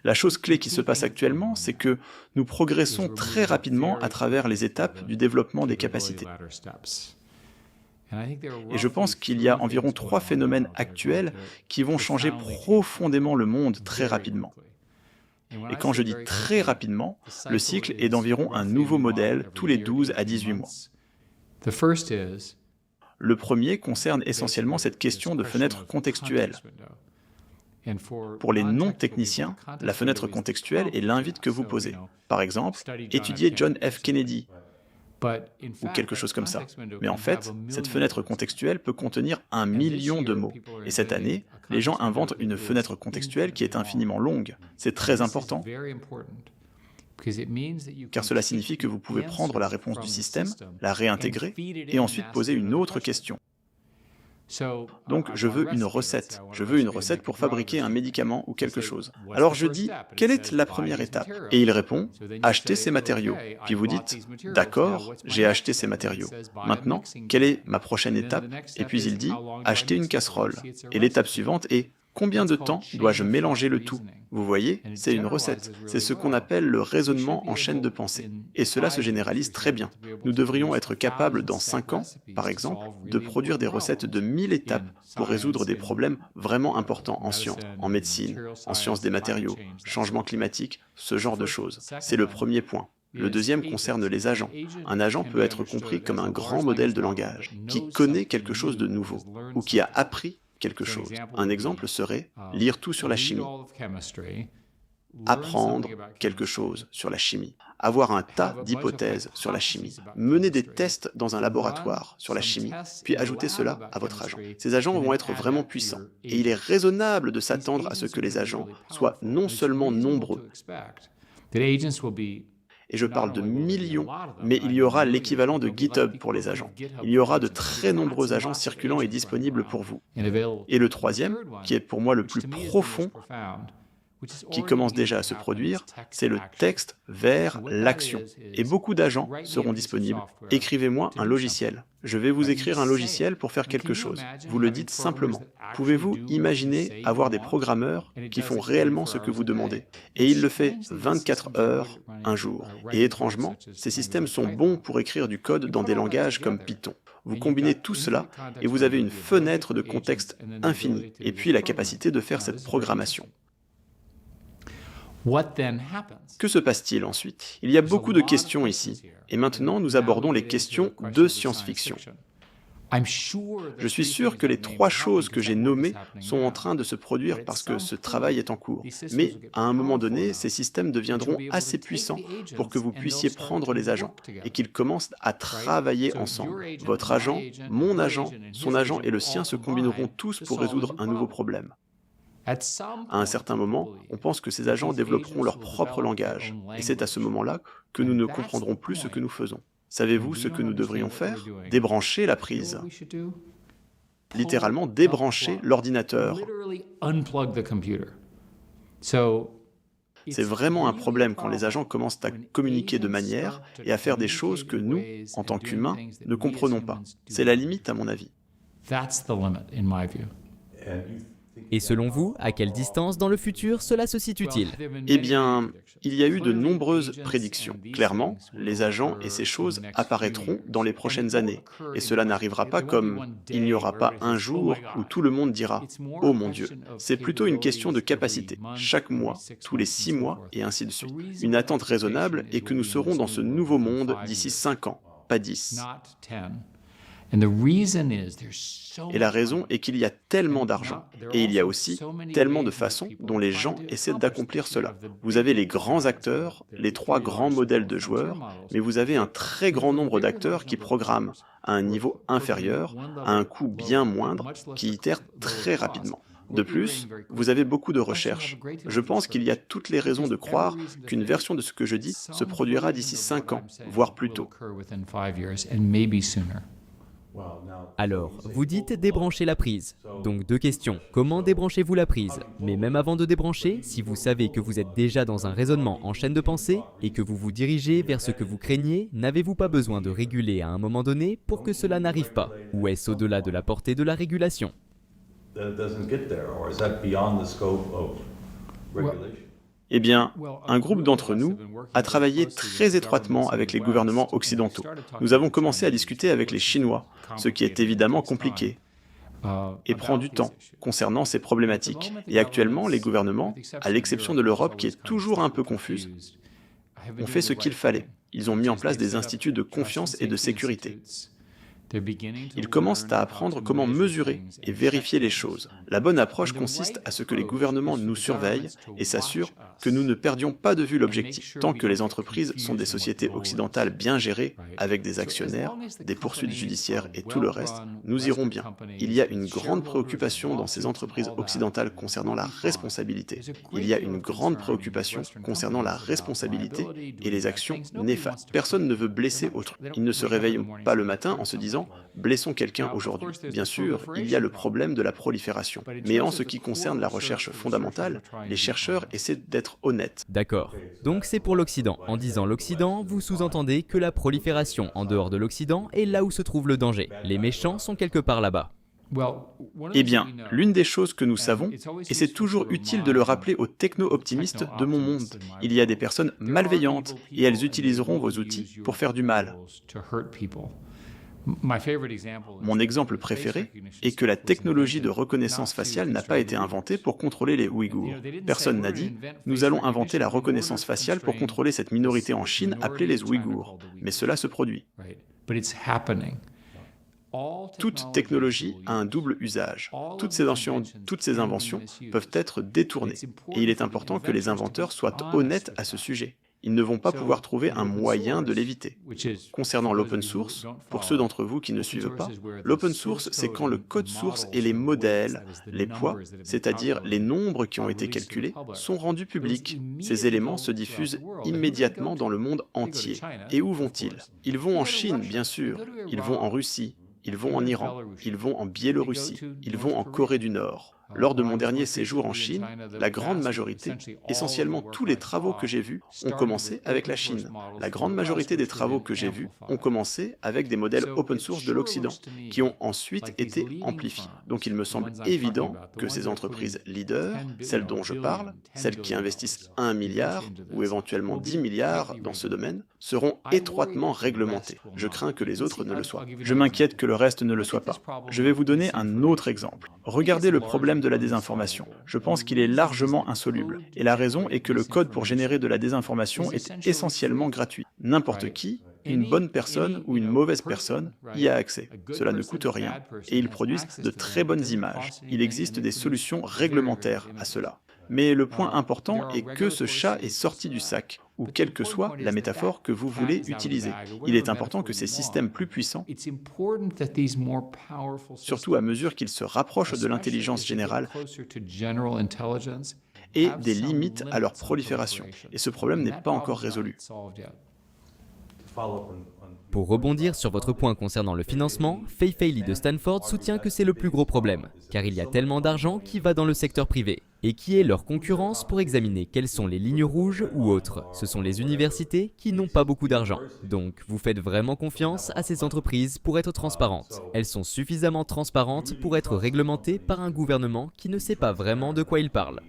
La chose clé qui se passe actuellement, c'est que nous progressons très rapidement à travers les étapes du développement des capacités. Et je pense qu'il y a environ 3 phénomènes actuels qui vont changer profondément le monde très rapidement. Et quand je dis très rapidement, le cycle est d'environ un nouveau modèle tous les 12 à 18 mois. Le premier concerne essentiellement cette question de fenêtre contextuelle. Pour les non-techniciens, la fenêtre contextuelle est l'invite que vous posez. Par exemple, étudier John F. Kennedy, ou quelque chose comme ça. Mais en fait, cette fenêtre contextuelle peut contenir 1 million de mots. Et cette année, les gens inventent une fenêtre contextuelle qui est infiniment longue. C'est très important, car cela signifie que vous pouvez prendre la réponse du système, la réintégrer, et ensuite poser une autre question. Donc, je veux une recette. Je veux une recette pour fabriquer un médicament ou quelque chose. Alors je dis, quelle est la première étape? Et il répond, acheter ces matériaux. Puis vous dites, d'accord, j'ai acheté ces matériaux. Maintenant, quelle est ma prochaine étape? Et puis il dit, acheter une casserole. Et l'étape suivante est, combien de temps dois-je mélanger le tout? Vous voyez, c'est une recette. C'est ce qu'on appelle le raisonnement en chaîne de pensée. Et cela se généralise très bien. Nous devrions être capables, dans 5 ans, par exemple, de produire des recettes de 1000 étapes pour résoudre des problèmes vraiment importants en sciences, en médecine, en sciences des matériaux, changement climatique, ce genre de choses. C'est le premier point. Le deuxième concerne les agents. Un agent peut être compris comme un grand modèle de langage, qui connaît quelque chose de nouveau, ou qui a appris quelque chose. Un exemple serait lire tout sur la chimie, apprendre quelque chose sur la chimie, avoir un tas d'hypothèses sur la chimie, mener des tests dans un laboratoire sur la chimie, puis ajouter cela à votre agent. Ces agents vont être vraiment puissants, et il est raisonnable de s'attendre à ce que les agents soient non seulement nombreux, et je parle de millions, mais il y aura l'équivalent de GitHub pour les agents. Il y aura de très nombreux agents circulants et disponibles pour vous. Et le troisième, qui est pour moi le plus profond, qui commence déjà à se produire, c'est le texte vers l'action. Et beaucoup d'agents seront disponibles. Écrivez-moi un logiciel. Je vais vous écrire un logiciel pour faire quelque chose. Vous le dites simplement. Pouvez-vous imaginer avoir des programmeurs qui font réellement ce que vous demandez? Et il le fait 24 heures, un jour. Et étrangement, ces systèmes sont bons pour écrire du code dans des langages comme Python. Vous combinez tout cela et vous avez une fenêtre de contexte infinie. Et puis la capacité de faire cette programmation. Que se passe-t-il ensuite? Il y a beaucoup de questions ici, et maintenant nous abordons les questions de science-fiction. Je suis sûr que les 3 choses que j'ai nommées sont en train de se produire parce que ce travail est en cours. Mais à un moment donné, ces systèmes deviendront assez puissants pour que vous puissiez prendre les agents et qu'ils commencent à travailler ensemble. Votre agent, mon agent, son agent et le sien se combineront tous pour résoudre un nouveau problème. À un certain moment, on pense que ces agents développeront leur propre langage, et c'est à ce moment-là que nous ne comprendrons plus ce que nous faisons. Savez-vous ce que nous devrions faire? Débrancher la prise. Littéralement débrancher l'ordinateur. C'est vraiment un problème quand les agents commencent à communiquer de manière et à faire des choses que nous, en tant qu'humains, ne comprenons pas. C'est la limite à mon avis. Et selon vous, à quelle distance dans le futur cela se situe-t-il? Eh bien, il y a eu de nombreuses prédictions. Clairement, les agents et ces choses apparaîtront dans les prochaines années. Et cela n'arrivera pas comme il n'y aura pas un jour où tout le monde dira « Oh mon Dieu !» C'est plutôt une question de capacité. Chaque mois, tous les 6 mois, et ainsi de suite. Une attente raisonnable est que nous serons dans ce nouveau monde d'ici 5 ans, pas 10. Et la raison est qu'il y a tellement d'argent, et il y a aussi tellement de façons dont les gens essaient d'accomplir cela. Vous avez les grands acteurs, les 3 grands modèles de joueurs, mais vous avez un très grand nombre d'acteurs qui programment à un niveau inférieur, à un coût bien moindre, qui itèrent très rapidement. De plus, vous avez beaucoup de recherches. Je pense qu'il y a toutes les raisons de croire qu'une version de ce que je dis se produira d'ici 5 ans, voire plus tôt. Alors, vous dites débrancher la prise. Donc 2 questions. Comment débranchez-vous la prise? Mais même avant de débrancher, si vous savez que vous êtes déjà dans un raisonnement en chaîne de pensée et que vous vous dirigez vers ce que vous craignez, n'avez-vous pas besoin de réguler à un moment donné pour que cela n'arrive pas? Ou est-ce au-delà de la portée de la régulation? Eh bien, un groupe d'entre nous a travaillé très étroitement avec les gouvernements occidentaux. Nous avons commencé à discuter avec les Chinois, ce qui est évidemment compliqué et prend du temps concernant ces problématiques. Et actuellement, les gouvernements, à l'exception de l'Europe qui est toujours un peu confuse, ont fait ce qu'il fallait. Ils ont mis en place des instituts de confiance et de sécurité. Ils commencent à apprendre comment mesurer et vérifier les choses. La bonne approche consiste à ce que les gouvernements nous surveillent et s'assurent que nous ne perdions pas de vue l'objectif. Tant que les entreprises sont des sociétés occidentales bien gérées, avec des actionnaires, des poursuites judiciaires et tout le reste, nous irons bien. Il y a une grande préoccupation dans ces entreprises occidentales concernant la responsabilité. Il y a une grande préoccupation concernant la responsabilité et les actions néfastes. Personne ne veut blesser autrui. Ils ne se réveillent pas le matin en se disant « blessons quelqu'un aujourd'hui ». Bien sûr, il y a le problème de la prolifération. Mais en ce qui concerne la recherche fondamentale, les chercheurs essaient d'être honnêtes. D'accord. Donc c'est pour l'Occident. En disant l'Occident, vous sous-entendez que la prolifération en dehors de l'Occident est là où se trouve le danger. Les méchants sont quelque part là-bas. Eh bien, l'une des choses que nous savons, et c'est toujours utile de le rappeler aux techno-optimistes de mon monde, il y a des personnes malveillantes et elles utiliseront vos outils pour faire du mal. Mon exemple préféré est que la technologie de reconnaissance faciale n'a pas été inventée pour contrôler les Ouïghours. Personne n'a dit « nous allons inventer la reconnaissance faciale pour contrôler cette minorité en Chine appelée les Ouïghours ». Mais cela se produit. Toute technologie a un double usage. Toutes ces inventions peuvent être détournées. Et il est important que les inventeurs soient honnêtes à ce sujet. Ils ne vont pas pouvoir trouver un moyen de l'éviter. Concernant l'open source, pour ceux d'entre vous qui ne suivent pas, l'open source, c'est quand le code source et les modèles, les poids, c'est-à-dire les nombres qui ont été calculés, sont rendus publics. Ces éléments se diffusent immédiatement dans le monde entier. Et où vont-ils? Ils vont en Chine, bien sûr. Ils vont en Russie. Ils vont en Iran, ils vont en Biélorussie, ils vont en Corée du Nord. Lors de mon dernier séjour en Chine, la grande majorité, essentiellement tous les travaux que j'ai vus, ont commencé avec la Chine. La grande majorité des travaux que j'ai vus ont commencé avec des modèles open source de l'Occident, qui ont ensuite été amplifiés. Donc il me semble évident que ces entreprises leaders, celles dont je parle, celles qui investissent 1 milliard ou éventuellement 10 milliards dans ce domaine, seront étroitement réglementées. Je crains que les autres ne le soient. Je m'inquiète que le reste ne le soit pas. Je vais vous donner un autre exemple. Regardez le problème de la désinformation. Je pense qu'il est largement insoluble. Et la raison est que le code pour générer de la désinformation est essentiellement gratuit. N'importe qui, une bonne personne ou une mauvaise personne, y a accès. Cela ne coûte rien. Et ils produisent de très bonnes images. Il existe des solutions réglementaires à cela. Mais le point important est que ce chat est sorti du sac, ou quelle que soit la métaphore que vous voulez utiliser. Il est important que ces systèmes plus puissants, surtout à mesure qu'ils se rapprochent de l'intelligence générale, aient des limites à leur prolifération. Et ce problème n'est pas encore résolu. Pour rebondir sur votre point concernant le financement, Fei Fei Li de Stanford soutient que c'est le plus gros problème, car il y a tellement d'argent qui va dans le secteur privé, et qui est leur concurrence pour examiner quelles sont les lignes rouges ou autres. Ce sont les universités qui n'ont pas beaucoup d'argent. Donc, vous faites vraiment confiance à ces entreprises pour être transparentes. Elles sont suffisamment transparentes pour être réglementées par un gouvernement qui ne sait pas vraiment de quoi il parle.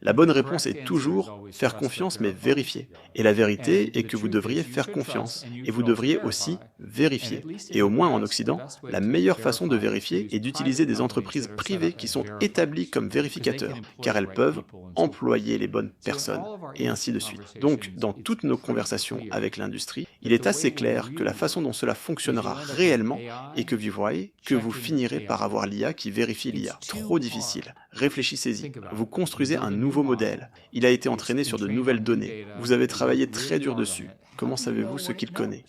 La bonne réponse est toujours faire confiance mais vérifier. Et la vérité est que vous devriez faire confiance. Et vous devriez aussi vérifier. Et au moins en Occident, la meilleure façon de vérifier est d'utiliser des entreprises privées qui sont établies comme vérificateurs, car elles peuvent employer les bonnes personnes, et ainsi de suite. Donc, dans toutes nos conversations avec l'industrie, il est assez clair que la façon dont cela fonctionnera réellement est que vous voyez que vous finirez par avoir l'IA qui vérifie l'IA. Trop difficile. Réfléchissez-y. Vous construisez un nouveau modèle. Il a été entraîné sur de nouvelles données. Vous avez travaillé très dur dessus. Comment savez-vous ce qu'il connaît?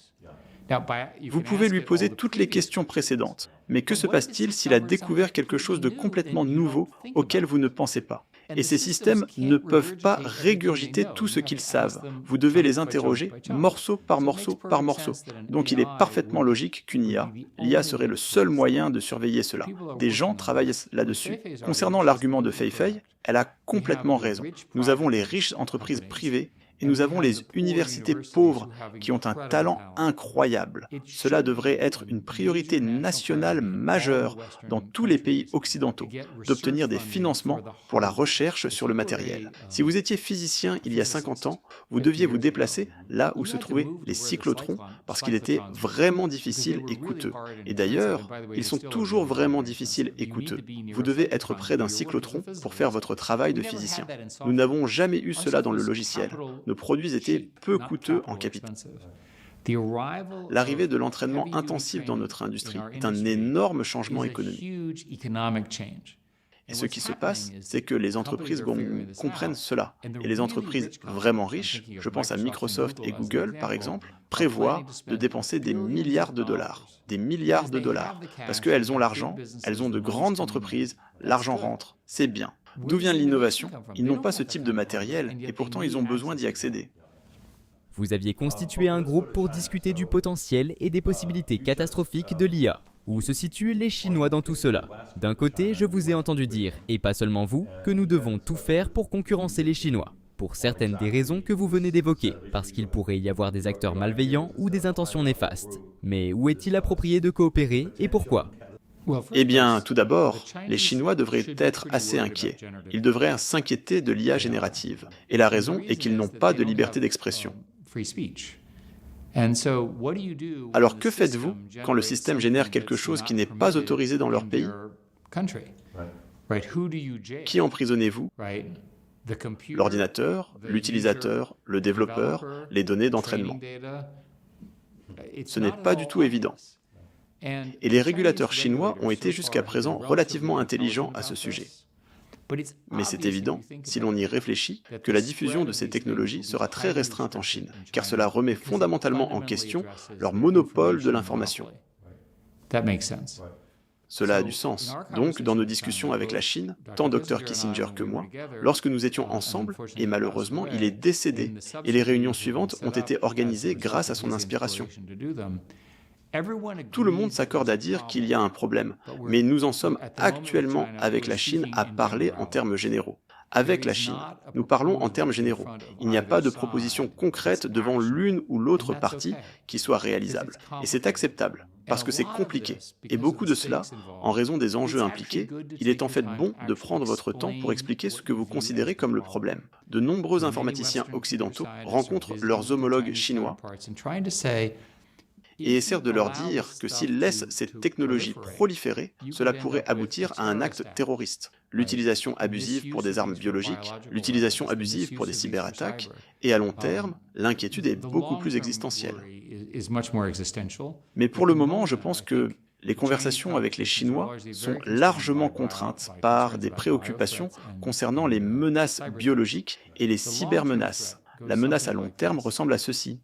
Vous pouvez lui poser toutes les questions précédentes. Mais que se passe-t-il s'il a découvert quelque chose de complètement nouveau auquel vous ne pensez pas? Et ces systèmes ne peuvent pas régurgiter tout ce qu'ils savent. Vous devez les interroger morceau par morceau par morceau. Donc il est parfaitement logique qu'une IA, l'IA serait le seul moyen de surveiller cela. Des gens travaillent là-dessus. Concernant l'argument de Fei Fei, elle a complètement raison. Nous avons les riches entreprises privées Et nous avons les universités pauvres qui ont un talent incroyable. Cela devrait être une priorité nationale majeure dans tous les pays occidentaux, d'obtenir des financements pour la recherche sur le matériel. Si vous étiez physicien il y a 50 ans, vous deviez vous déplacer là où se trouvaient les cyclotrons parce qu'il était vraiment difficile et coûteux. Et d'ailleurs, ils sont toujours vraiment difficiles et coûteux. Vous devez être près d'un cyclotron pour faire votre travail de physicien. Nous n'avons jamais eu cela dans le logiciel. Nos produits étaient peu coûteux en capitaux. L'arrivée de l'entraînement intensif dans notre industrie est un énorme changement économique. Et ce qui se passe, c'est que les entreprises comprennent cela. Et les entreprises vraiment riches, je pense à Microsoft et Google par exemple, prévoient de dépenser des milliards de dollars. Des milliards de dollars. Parce qu'elles ont l'argent, elles ont de grandes entreprises, l'argent rentre, c'est bien. D'où vient l'innovation? Ils n'ont pas ce type de matériel et pourtant ils ont besoin d'y accéder. Vous aviez constitué un groupe pour discuter du potentiel et des possibilités catastrophiques de l'IA. Où se situent les Chinois dans tout cela? D'un côté, je vous ai entendu dire, et pas seulement vous, que nous devons tout faire pour concurrencer les Chinois. Pour certaines des raisons que vous venez d'évoquer, parce qu'il pourrait y avoir des acteurs malveillants ou des intentions néfastes. Mais où est-il approprié de coopérer et pourquoi? Eh bien, tout d'abord, les Chinois devraient être assez inquiets. Ils devraient s'inquiéter de l'IA générative. Et la raison est qu'ils n'ont pas de liberté d'expression. Alors que faites-vous quand le système génère quelque chose qui n'est pas autorisé dans leur pays? Qui emprisonnez-vous? L'ordinateur, l'utilisateur, le développeur, les données d'entraînement. Ce n'est pas du tout évident. Et les régulateurs chinois ont été jusqu'à présent relativement intelligents à ce sujet. Mais c'est évident, si l'on y réfléchit, que la diffusion de ces technologies sera très restreinte en Chine, car cela remet fondamentalement en question leur monopole de l'information. Cela a du sens. Donc, dans nos discussions avec la Chine, tant Dr Kissinger que moi, lorsque nous étions ensemble, et malheureusement, il est décédé, et les réunions suivantes ont été organisées grâce à son inspiration. Tout le monde s'accorde à dire qu'il y a un problème, mais nous en sommes actuellement avec la Chine à parler en termes généraux. Avec la Chine, nous parlons en termes généraux. Il n'y a pas de proposition concrète devant l'une ou l'autre partie qui soit réalisable. Et c'est acceptable, parce que c'est compliqué. Et beaucoup de cela, en raison des enjeux impliqués, il est en fait bon de prendre votre temps pour expliquer ce que vous considérez comme le problème. De nombreux informaticiens occidentaux rencontrent leurs homologues chinois et essaient de leur dire que s'ils laissent cette technologie proliférer, cela pourrait aboutir à un acte terroriste. L'utilisation abusive pour des armes biologiques, l'utilisation abusive pour des cyberattaques, et à long terme, l'inquiétude est beaucoup plus existentielle. Mais pour le moment, je pense que les conversations avec les Chinois sont largement contraintes par des préoccupations concernant les menaces biologiques et les cybermenaces. La menace à long terme ressemble à ceci.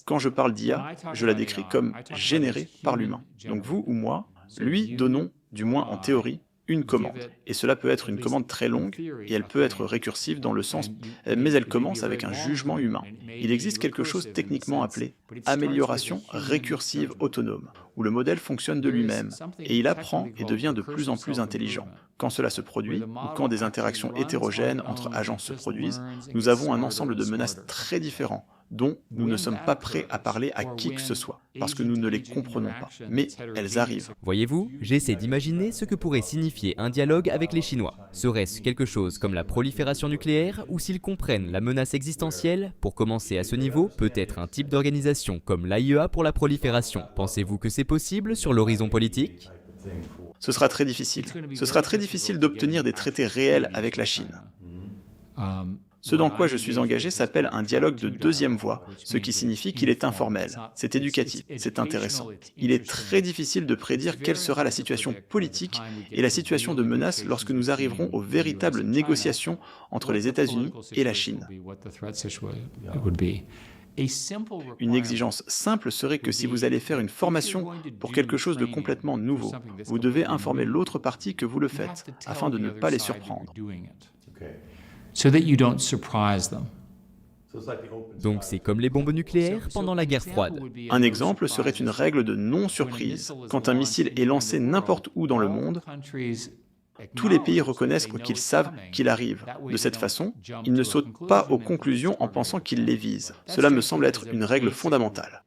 Quand je parle d'IA, je la décris comme générée par l'humain. Donc vous ou moi, lui donnons, du moins en théorie, une commande. Et cela peut être une commande très longue, et elle peut être récursive dans le sens, mais elle commence avec un jugement humain. Il existe quelque chose techniquement appelé amélioration récursive autonome, où le modèle fonctionne de lui-même, et il apprend et devient de plus en plus intelligent. Quand cela se produit, ou quand des interactions hétérogènes entre agents se produisent, nous avons un ensemble de menaces très différents, dont nous ne sommes pas prêts à parler à qui que ce soit, parce que nous ne les comprenons pas. Mais elles arrivent. Voyez-vous, j'essaie d'imaginer ce que pourrait signifier un dialogue avec les Chinois. Serait-ce quelque chose comme la prolifération nucléaire, ou s'ils comprennent la menace existentielle? Pour commencer à ce niveau, peut-être un type d'organisation comme l'AIEA pour la prolifération. Pensez-vous que c'est possible sur l'horizon politique? Ce sera très difficile. Ce sera très difficile d'obtenir des traités réels avec la Chine. Ce dans quoi je suis engagé s'appelle un dialogue de deuxième voie, ce qui signifie qu'il est informel, c'est éducatif, c'est intéressant. Il est très difficile de prédire quelle sera la situation politique et la situation de menace lorsque nous arriverons aux véritables négociations entre les États-Unis et la Chine. Une exigence simple serait que si vous allez faire une formation pour quelque chose de complètement nouveau, vous devez informer l'autre partie que vous le faites, afin de ne pas les surprendre. Donc c'est comme les bombes nucléaires pendant la guerre froide. Un exemple serait une règle de non-surprise. Quand un missile est lancé n'importe où dans le monde, Tous les pays reconnaissent qu'ils savent qu'il arrive. De cette façon, ils ne sautent pas aux conclusions en pensant qu'ils les visent. Cela me semble être une règle fondamentale.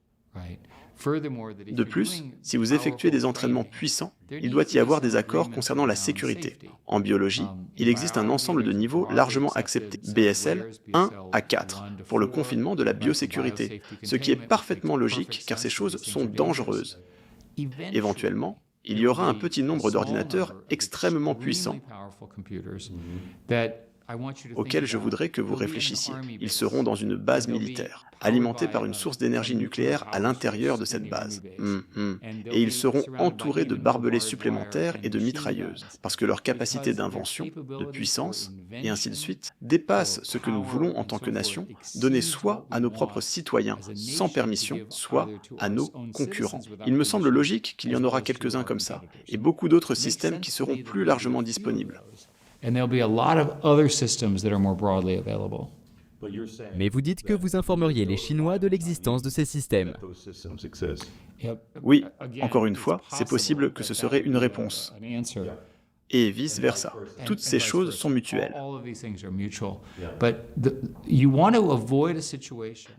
De plus, si vous effectuez des entraînements puissants, il doit y avoir des accords concernant la sécurité. En biologie, il existe un ensemble de niveaux largement acceptés, BSL 1 à 4, pour le confinement de la biosécurité, ce qui est parfaitement logique car ces choses sont dangereuses. Éventuellement, il y aura un petit nombre d'ordinateurs extrêmement puissants auxquels je voudrais que vous réfléchissiez. Ils seront dans une base militaire, alimentés par une source d'énergie nucléaire à l'intérieur de cette base. Et ils seront entourés de barbelés supplémentaires et de mitrailleuses, parce que leur capacité d'invention, de puissance, et ainsi de suite, dépasse ce que nous voulons en tant que nation, donner soit à nos propres citoyens sans permission, soit à nos concurrents. Il me semble logique qu'il y en aura quelques-uns comme ça, et beaucoup d'autres systèmes qui seront plus largement disponibles. Mais vous dites que vous informeriez les Chinois de l'existence de ces systèmes. Oui, encore une fois, c'est possible que ce serait une réponse. Et vice-versa. Toutes ces choses sont mutuelles.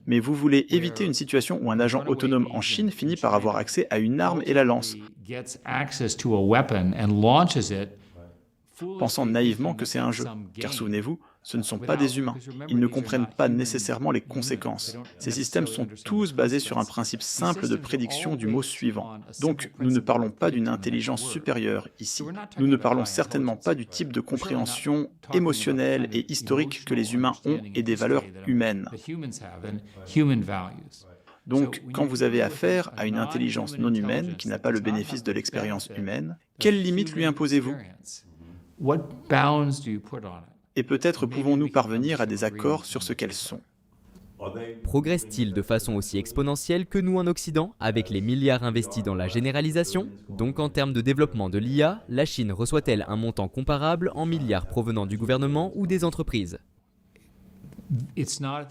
Mais vous voulez éviter une situation où un agent autonome en Chine finit par avoir accès à une arme et la lance, pensant naïvement que c'est un jeu. Car souvenez-vous, ce ne sont pas des humains. Ils ne comprennent pas nécessairement les conséquences. Ces systèmes sont tous basés sur un principe simple de prédiction du mot suivant. Donc, nous ne parlons pas d'une intelligence supérieure ici. Nous ne parlons certainement pas du type de compréhension émotionnelle et historique que les humains ont et des valeurs humaines. Donc, quand vous avez affaire à une intelligence non humaine qui n'a pas le bénéfice de l'expérience humaine, quelles limites lui imposez-vous ? Et peut-être pouvons-nous parvenir à des accords sur ce qu'elles sont. Progressent-ils de façon aussi exponentielle que nous en Occident, avec les milliards investis dans la généralisation? Donc en termes de développement de l'IA, la Chine reçoit-elle un montant comparable en milliards provenant du gouvernement ou des entreprises?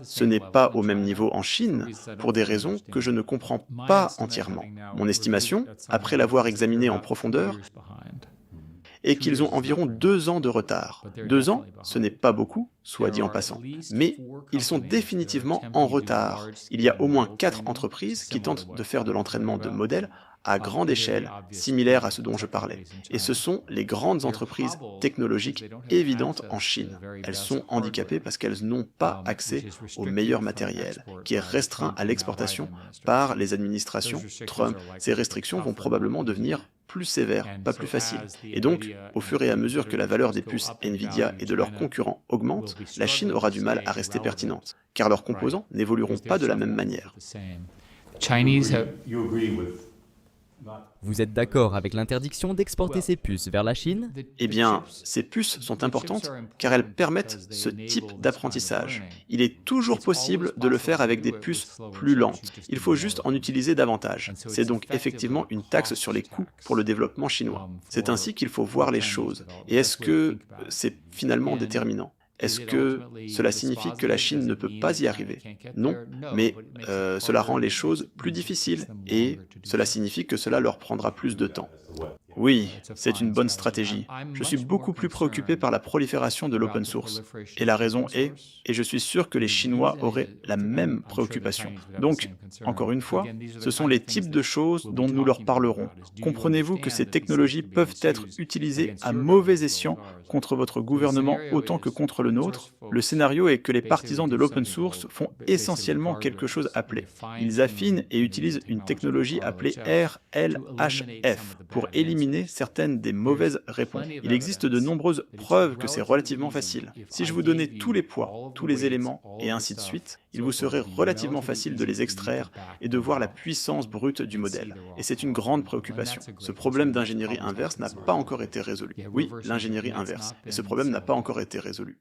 Ce n'est pas au même niveau en Chine, pour des raisons que je ne comprends pas entièrement. Mon estimation, après l'avoir examiné en profondeur, est qu'ils ont environ 2 ans de retard. 2 ans, ce n'est pas beaucoup, soit dit en passant, mais ils sont définitivement en retard. Il y a au moins 4 entreprises qui tentent de faire de l'entraînement de modèles à grande échelle, similaire à ce dont je parlais. Et ce sont les grandes entreprises technologiques évidentes en Chine. Elles sont handicapées parce qu'elles n'ont pas accès au meilleur matériel, qui est restreint à l'exportation par les administrations Trump. Ces restrictions vont probablement devenir plus sévères, pas plus faciles. Et donc, au fur et à mesure que la valeur des puces Nvidia et de leurs concurrents augmente, la Chine aura du mal à rester pertinente, car leurs composants n'évolueront pas de la même manière. Vous êtes d'accord avec l'interdiction d'exporter ces puces vers la Chine? Eh bien, ces puces sont importantes car elles permettent ce type d'apprentissage. Il est toujours possible de le faire avec des puces plus lentes. Il faut juste en utiliser davantage. C'est donc effectivement une taxe sur les coûts pour le développement chinois. C'est ainsi qu'il faut voir les choses. Et est-ce que c'est finalement déterminant ? Est-ce que cela signifie que la Chine ne peut pas y arriver? Non, mais cela rend les choses plus difficiles et cela signifie que cela leur prendra plus de temps. Oui, c'est une bonne stratégie. Je suis beaucoup plus préoccupé par la prolifération de l'open source. Et la raison est, et je suis sûr que les Chinois auraient la même préoccupation. Donc, encore une fois, ce sont les types de choses dont nous leur parlerons. Comprenez-vous que ces technologies peuvent être utilisées à mauvais escient contre votre gouvernement autant que contre le nôtre? Le scénario est que les partisans de l'open source font essentiellement quelque chose appelé. Ils affinent et utilisent une technologie appelée RLHF pour éliminer certaines des mauvaises réponses. Il existe de nombreuses preuves que c'est relativement facile. Si je vous donnais tous les poids, tous les éléments, et ainsi de suite, il vous serait relativement facile de les extraire et de voir la puissance brute du modèle. Et c'est une grande préoccupation. Ce problème d'ingénierie inverse n'a pas encore été résolu. Oui, l'ingénierie inverse. Et ce problème n'a pas encore été résolu.